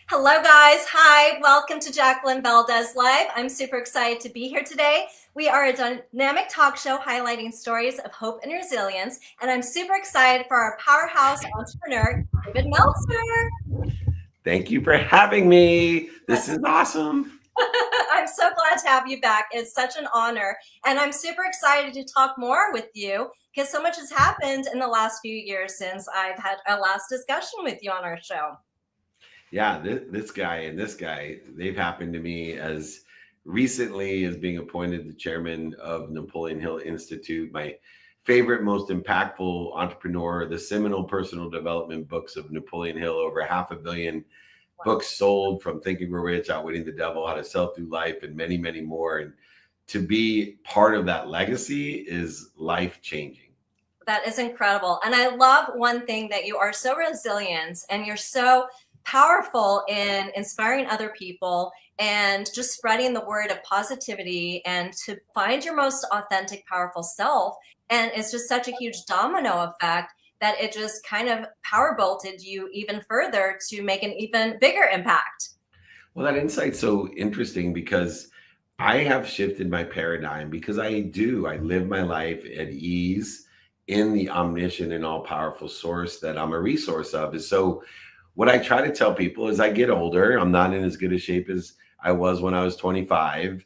Hello, guys. Hi, welcome to Jacqueline Valdez Live. I'm super excited to be here today. We are a dynamic talk show highlighting stories of hope and resilience, and I'm super excited for our powerhouse entrepreneur, David Meltzer. Thank you for having me. This is awesome. I'm so glad to have you back. It's such an honor, and I'm super excited to talk more with you because so much has happened in the last few years since I've had a last discussion with you on our show. Yeah, this guy and this guy, they've happened to me as recently as being appointed the chairman of Napoleon Hill Institute, my favorite, most impactful entrepreneur, the seminal personal development books of Napoleon Hill, over 500 million books sold, from Think and Grow Rich, Outwitting the Devil, How to Sell Through Life, and many, many more. And to be part of that legacy is life changing. That is incredible. And I love one thing, that you are so resilient and you're so powerful in inspiring other people and just spreading the word of positivity and to find your most authentic, powerful self. And it's just such a huge domino effect that it just kind of power bolted you even further to make an even bigger impact. Well, that insight's so interesting because I have shifted my paradigm, because I live my life at ease in the omniscient and all powerful source that I'm a resource of. And so what I try to tell people is, I get older, I'm not in as good a shape as I was when I was 25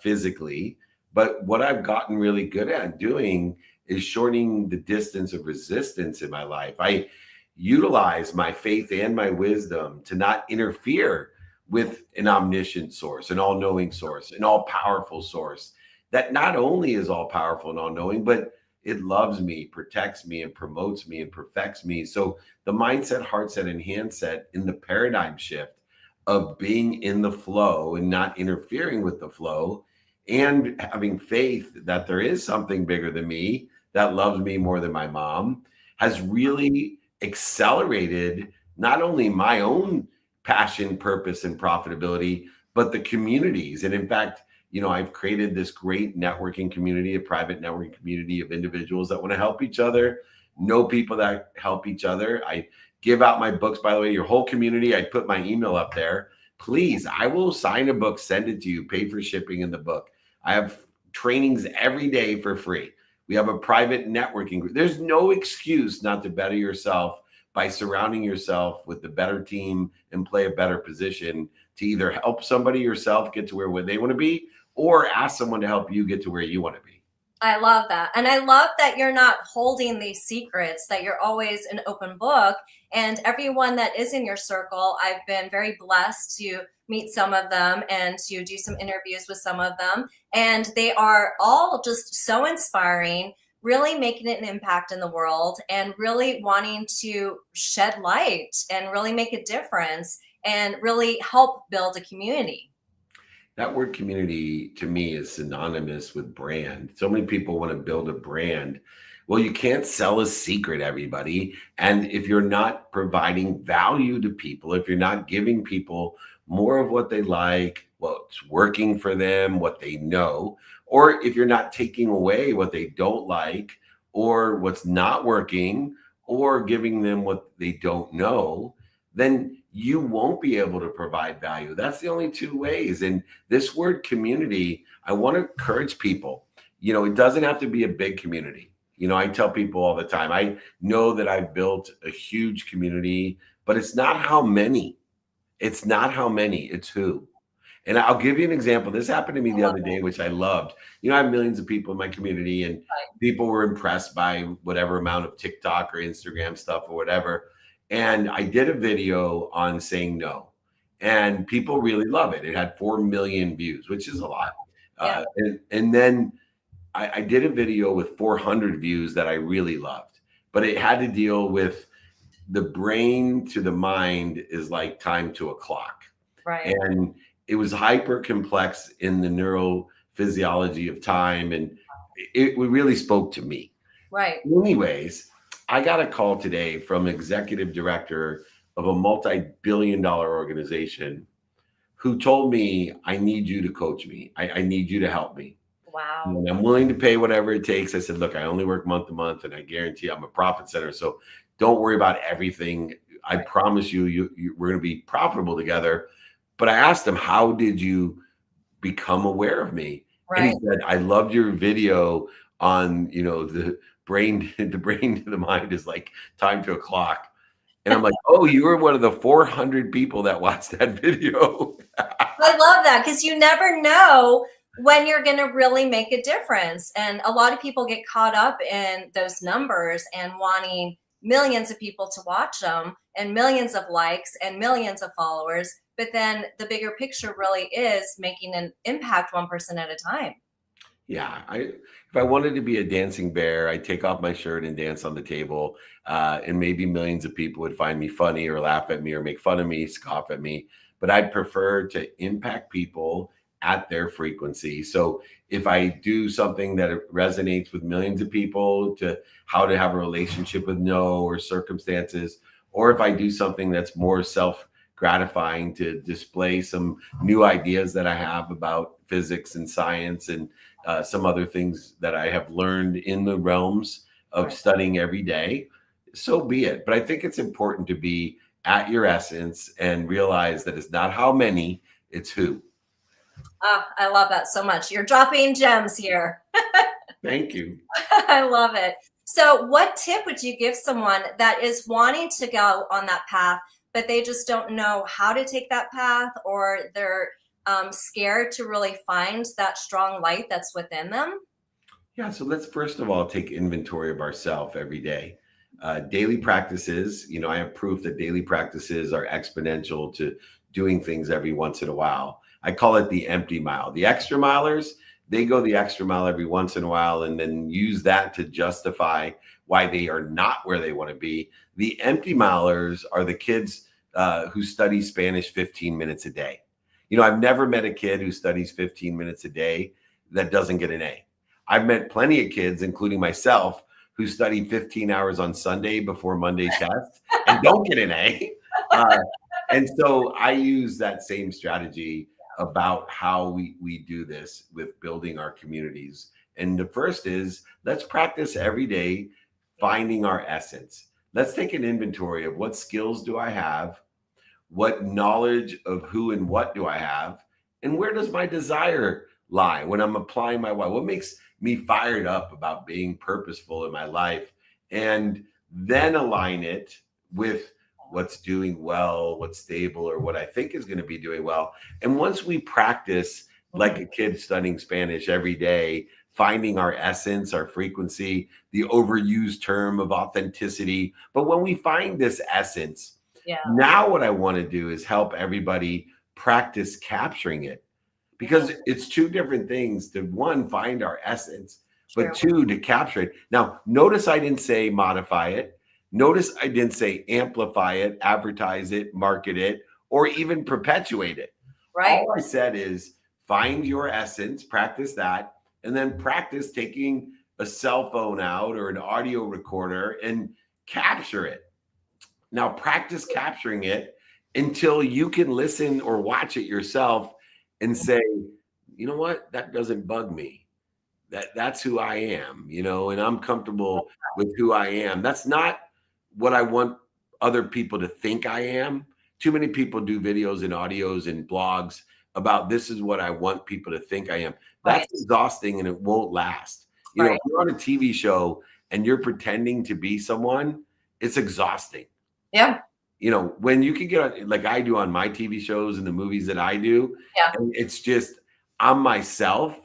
physically. But what I've gotten really good at doing is shortening the distance of resistance in my life. I utilize my faith and my wisdom to not interfere with an omniscient source, an all-knowing source, an all-powerful source that not only is all-powerful and all-knowing, but it loves me, protects me, and promotes me and perfects me. So the mindset, heart set, and handset in the paradigm shift of being in the flow and not interfering with the flow, and having faith that there is something bigger than me that loves me more than my mom, has really accelerated not only my own passion, purpose, and profitability, but the communities. And in fact, I've created this great networking community, a private networking community of individuals that want to help each other, know people that help each other. I give out my books, by the way, your whole community. I put my email up there. Please, I will sign a book, send it to you, pay for shipping in the book. I have trainings every day for free. We have a private networking group. There's no excuse not to better yourself by surrounding yourself with the better team and play a better position to either help somebody yourself get to where they want to be, or ask someone to help you get to where you want to be. I love that. And I love that you're not holding these secrets, that you're always an open book. And everyone that is in your circle, I've been very blessed to meet some of them and to do some interviews with some of them. And they are all just so inspiring, really making an impact in the world and really wanting to shed light and really make a difference and really help build a community. That word community to me is synonymous with brand. So many people want to build a brand. Well, you can't sell a secret, everybody. And if you're not providing value to people, if you're not giving people more of what they like, what's working for them, what they know, or if you're not taking away what they don't like or what's not working, or giving them what they don't know, then you won't be able to provide value. That's the only two ways. And this word community, I want to encourage people, it doesn't have to be a big community. I tell people all the time, I know that I've built a huge community, but it's not how many. It's not how many, it's who. And I'll give you an example. This happened to me the other day, which I loved. I have millions of people in my community, and people were impressed by whatever amount of TikTok or Instagram stuff or whatever. And I did a video on saying no, and people really love it. It had 4 million views, which is a lot. Yeah. And then I did a video with 400 views that I really loved, but it had to deal with the brain to the mind is like time to a clock. Right. And it was hyper complex in the neurophysiology of time. And it really spoke to me. Right. Anyways, I got a call today from executive director of a multi-billion-dollar organization who told me, I need you to coach me. I need you to help me. Wow. And I'm willing to pay whatever it takes. I said, look, I only work month to month, and I guarantee I'm a profit center. So don't worry about everything I promise you, we're going to be profitable together. But I asked him, how did you become aware of me? And he Right. said, I loved your video on, the brain, the brain to the mind is like time to a clock. And I'm like, oh, you were one of the 400 people that watched that video. I love that, because you never know when you're going to really make a difference. And a lot of people get caught up in those numbers and wanting millions of people to watch them and millions of likes and millions of followers. But then the bigger picture really is making an impact one person at a time. Yeah, if I wanted to be a dancing bear, I'd take off my shirt and dance on the table, and maybe millions of people would find me funny or laugh at me or make fun of me, scoff at me. But I'd prefer to impact people at their frequency. So if I do something that resonates with millions of people, to how to have a relationship with no or circumstances, or if I do something that's more self gratifying to display some new ideas that I have about physics and science and some other things that I have learned in the realms of studying every day, so be it. But I think it's important to be at your essence and realize that it's not how many, it's who. I love that so much. You're dropping gems here. Thank you. I love it. So what tip would you give someone that is wanting to go on that path, but they just don't know how to take that path, or they're scared to really find that strong light that's within them? Yeah, so let's first of all take inventory of ourselves every day. Daily practices, I have proof that daily practices are exponential to doing things every once in a while. I call it the empty mile. The extra milers, they go the extra mile every once in a while and then use that to justify why they are not where they want to be. The empty milers are the kids who study Spanish 15 minutes a day. I've never met a kid who studies 15 minutes a day that doesn't get an A. I've met plenty of kids, including myself, who study 15 hours on Sunday before Monday test and don't get an A. And so I use that same strategy about how we do this with building our communities. And the first is, let's practice every day finding our essence. Let's take an inventory of what skills do I have, what knowledge of who and what do I have, and where does my desire lie when I'm applying my why? What makes me fired up about being purposeful in my life? And then align it with what's doing well, what's stable, or what I think is going to be doing well. And once we practice like a kid studying Spanish every day, finding our essence, our frequency, the overused term of authenticity. But when we find this essence, now what I want to do is help everybody practice capturing it, because it's two different things to, one, find our essence, but two, to capture it. Now, notice I didn't say modify it. Notice I didn't say amplify it, advertise it, market it, or even perpetuate it. Right. All I said is find your essence, practice that, and then practice taking a cell phone out or an audio recorder and capture it. Now practice capturing it until you can listen or watch it yourself and say, you know what, that doesn't bug me. That's who I am, and I'm comfortable with who I am. That's not what I want other people to think I am. Too many people do videos and audios and blogs about this is what I want people to think I am. That's exhausting and it won't last. If you're on a TV show and you're pretending to be someone, it's exhausting. Yeah. When you can get on, like I do on my TV shows and the movies that I do, and it's just, I'm myself.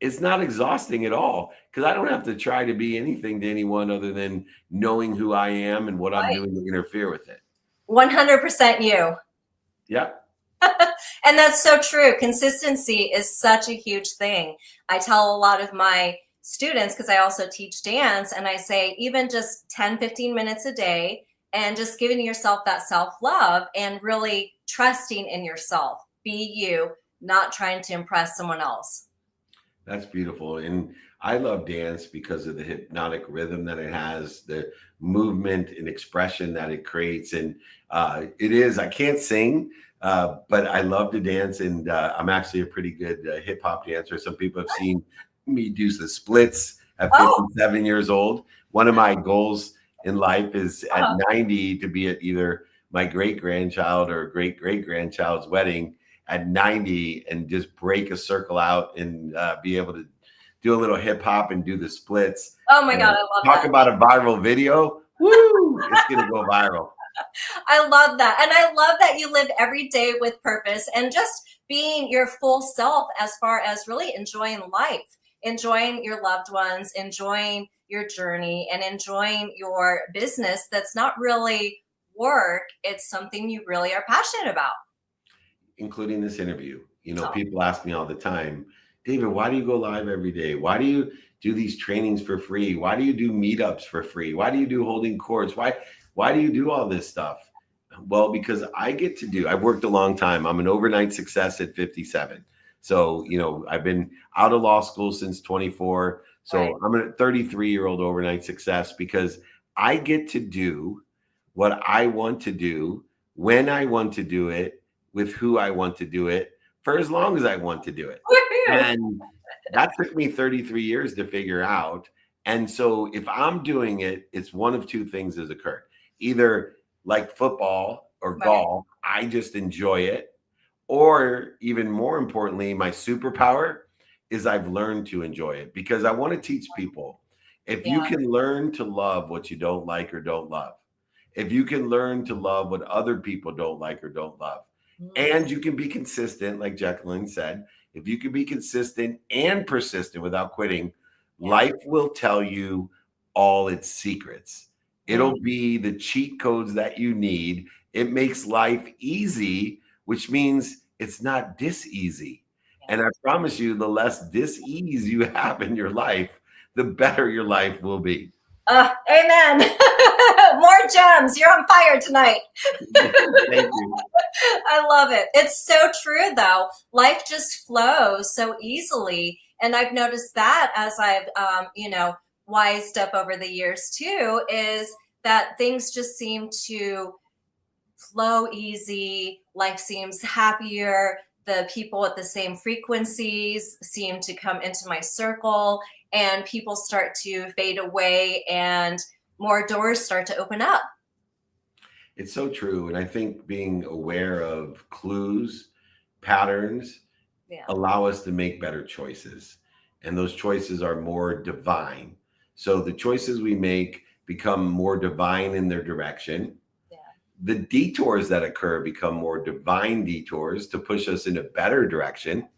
It's not exhausting at all, because I don't have to try to be anything to anyone other than knowing who I am and what I'm doing to interfere with it. 100% you. Yep. And that's so true. Consistency is such a huge thing. I tell a lot of my students, because I also teach dance, and I say even just 10, 15 minutes a day, and just giving yourself that self-love and really trusting in yourself. Be you, not trying to impress someone else. That's beautiful. And I love dance because of the hypnotic rhythm that it has, the movement and expression that it creates. And I can't sing, but I love to dance. And I'm actually a pretty good hip hop dancer. Some people have seen me do the splits at 57 years old. One of my goals in life is at Uh-huh. 90 to be at either my great grandchild or great great grandchild's wedding at 90 and just break a circle out and be able to do a little hip hop and do the splits. Oh my God, And I love talk that. about a viral video. Woo! It's going to go viral. I love that. And I love that you live every day with purpose and just being your full self as far as really enjoying life, enjoying your loved ones, enjoying your journey, and enjoying your business that's not really work. It's something you really are passionate about. Including this interview. You know, Oh, people ask me all the time, David, why do you go live every day? Why do you do these trainings for free? Why do you do meetups for free? Why do you do holding courts? Why do you do all this stuff? Well, because I get to do, I've worked a long time. I'm an overnight success at 57. So, you know, I've been out of law school since 24. right. So I'm a 33-year-old overnight success because I get to do what I want to do when I want to do it with who I want to do it for as long as I want to do it. Woohoo! And that took me 33 years to figure out. And so if I'm doing it, it's one of two things has occurred. Either like football or Right. golf, I just enjoy it. Or even more importantly, my superpower is I've learned to enjoy it because I want to teach people if you Yeah. can learn to love what you don't like or don't love, if you can learn to love what other people don't like or don't love, Mm, and you can be consistent, like Jacqueline said, if you can be consistent and persistent without quitting, yeah. life will tell you all its secrets. Mm. It'll be the cheat codes that you need. It makes life easy, which means it's not dis-easy. Yeah. And I promise you, the less dis-ease you have in your life, the better your life will be. Amen. More gems. You're on fire tonight. Thank you. I love it. It's so true, though. Life just flows so easily. And I've noticed that as I've, wised up over the years too, is that things just seem to flow easy. Life seems happier. The people at the same frequencies seem to come into my circle, and people start to fade away, and more doors start to open up. It's so true. And I think being aware of clues, patterns, Yeah. allow us to make better choices. And those choices are more divine. So the choices we make become more divine in their direction. Yeah. The detours that occur become more divine detours to push us in a better direction.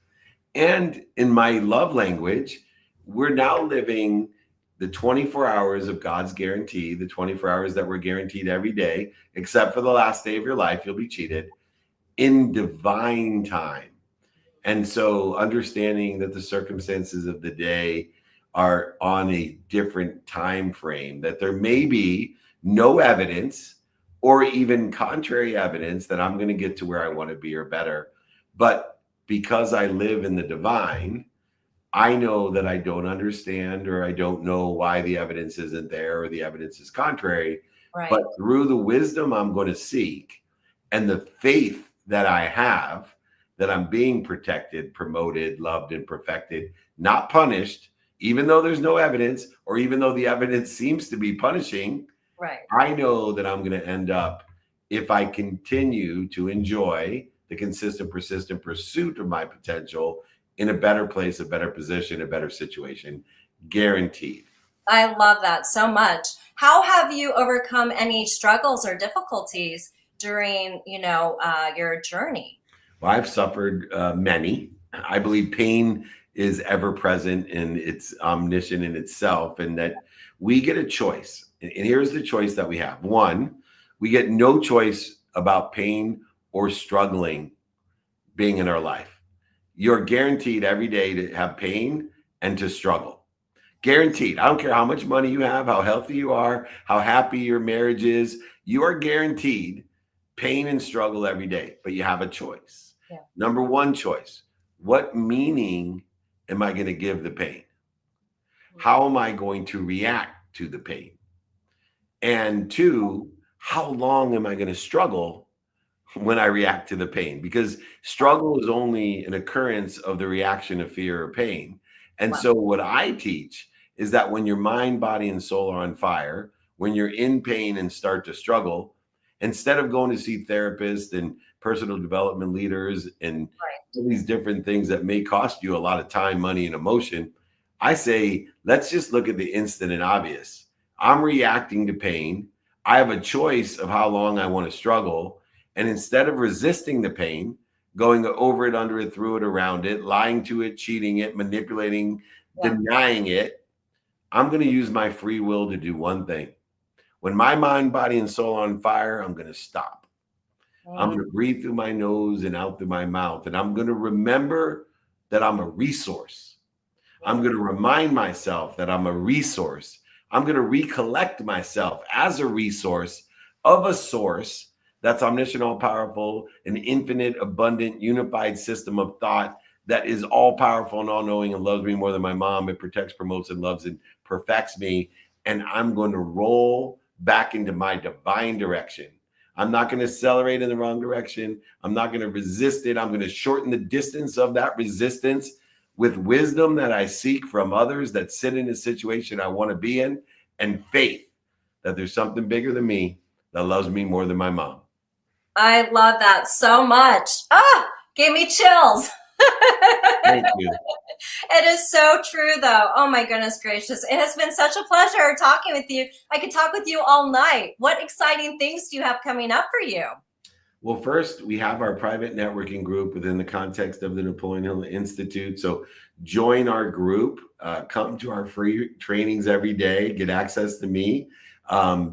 And in my love language, we're now living the 24 hours of God's guarantee, the 24 hours that we're guaranteed every day, except for the last day of your life, you'll be cheated in divine time. And so understanding that the circumstances of the day are on a different time frame, that there may be no evidence or even contrary evidence that I'm going to get to where I want to be or better. But because I live in the divine, I know that I don't understand or I don't know why the evidence isn't there or the evidence is contrary. Right. But through the wisdom I'm going to seek and the faith that I have, that I'm being protected, promoted, loved, and perfected, not punished, even though there's no evidence or even though the evidence seems to be punishing, Right. I know that I'm going to end up, if I continue to enjoy the consistent, persistent pursuit of my potential, in a better place, a better position, a better situation, guaranteed. I love that so much. How have you overcome any struggles or difficulties during, your journey? Well, I've suffered many. I believe pain is ever present and it's omniscient in itself, and that we get a choice. And here's the choice that we have. One, we get no choice about pain or struggling being in our life. You're guaranteed every day to have pain and to struggle. Guaranteed. I don't care how much money you have, how healthy you are, how happy your marriage is. You are guaranteed pain and struggle every day, but you have a choice. Yeah. Number one choice: what meaning am I going to give the pain? How am I going to react to the pain? And two, how long am I going to struggle when I react to the pain? Because struggle is only an occurrence of the reaction of fear or pain. And Wow. so what I teach is that when your mind, body, and soul are on fire, when you're in pain and start to struggle, instead of going to see therapists and personal development leaders and Right. all these different things that may cost you a lot of time, money, and emotion, I say, let's just look at the instant and obvious. I'm reacting to pain. I have a choice of how long I want to struggle. And instead of resisting the pain, going over it, under it, through it, around it, lying to it, cheating it, manipulating, Yeah. denying it, I'm going to use my free will to do one thing. When my mind, body, and soul are on fire, I'm going to stop. I'm going Mm. to breathe through my nose and out through my mouth. And I'm going to remember that I'm a resource. I'm Yeah. going to remind myself that I'm a resource. I'm going to recollect myself as a resource of a source that's omniscient, all powerful, an infinite, abundant, unified system of thought that is all powerful and all knowing and loves me more than my mom. It protects, promotes, and loves and perfects me. And I'm going to roll back into my divine direction. I'm not going to accelerate in the wrong direction. I'm not going to resist it. I'm going to shorten the distance of that resistance with wisdom that I seek from others that sit in a situation I want to be in, and faith that there's something bigger than me that loves me more than my mom. I love that so much. Ah, gave me chills. Thank you. It is so true, though. Oh my goodness gracious. It has been such a pleasure talking with you. I could talk with you all night. What exciting things do you have coming up for you? Well, first, we have our private networking group within the context of the Napoleon Hill Institute. So join our group, come to our free trainings every day, get access to me,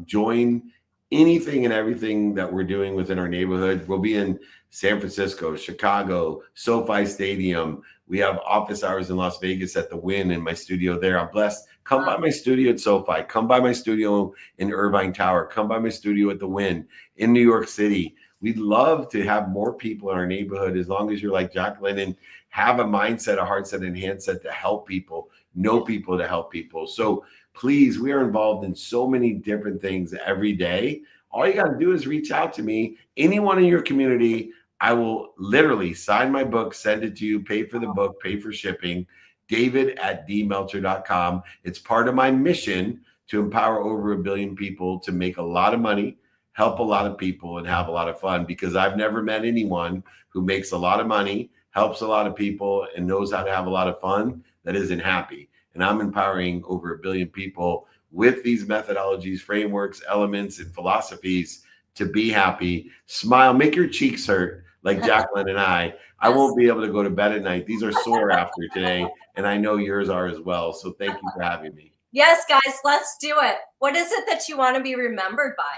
join anything and everything that we're doing within our neighborhood. We'll be in San Francisco, Chicago, SoFi Stadium. We have office hours in Las Vegas at the Wynn in my studio there. I'm blessed. Come by my studio at SoFi. Come by my studio in Irvine Tower. Come by my studio at the Wynn in New York City. We'd love to have more people in our neighborhood, as long as you're like Jacqueline and have a mindset, a heart set, and handset to help people, know people to help people. So please, we are involved in so many different things every day. All you got to do is reach out to me. Anyone in your community, I will literally sign my book, send it to you, pay for the book, pay for shipping. David@dmeltzer.com. It's part of my mission to empower over 1 billion people to make a lot of money, help a lot of people, and have a lot of fun, because I've never met anyone who makes a lot of money, helps a lot of people, and knows how to have a lot of fun that isn't happy. And I'm empowering over 1 billion people with these methodologies, frameworks, elements, and philosophies to be happy, smile, make your cheeks hurt like Jacqueline and I. I won't be able to go to bed at night. These are sore after today, and I know yours are as well. So thank you for having me. Yes, guys, let's do it. What is it that you want to be remembered by?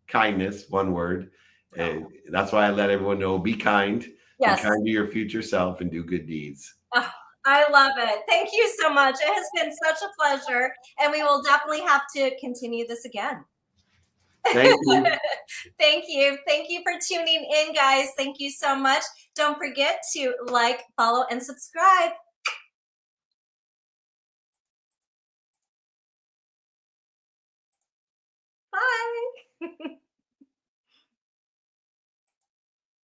Kindness, one word. And that's why I let everyone know, be kind, be Yes. kind to your future self, and do good deeds. Oh, I love it. Thank you so much. It has been such a pleasure, and we will definitely have to continue this again. Thank you. Thank you. Thank you for tuning in, guys. Thank you so much. Don't forget to like, follow, and subscribe. Bye.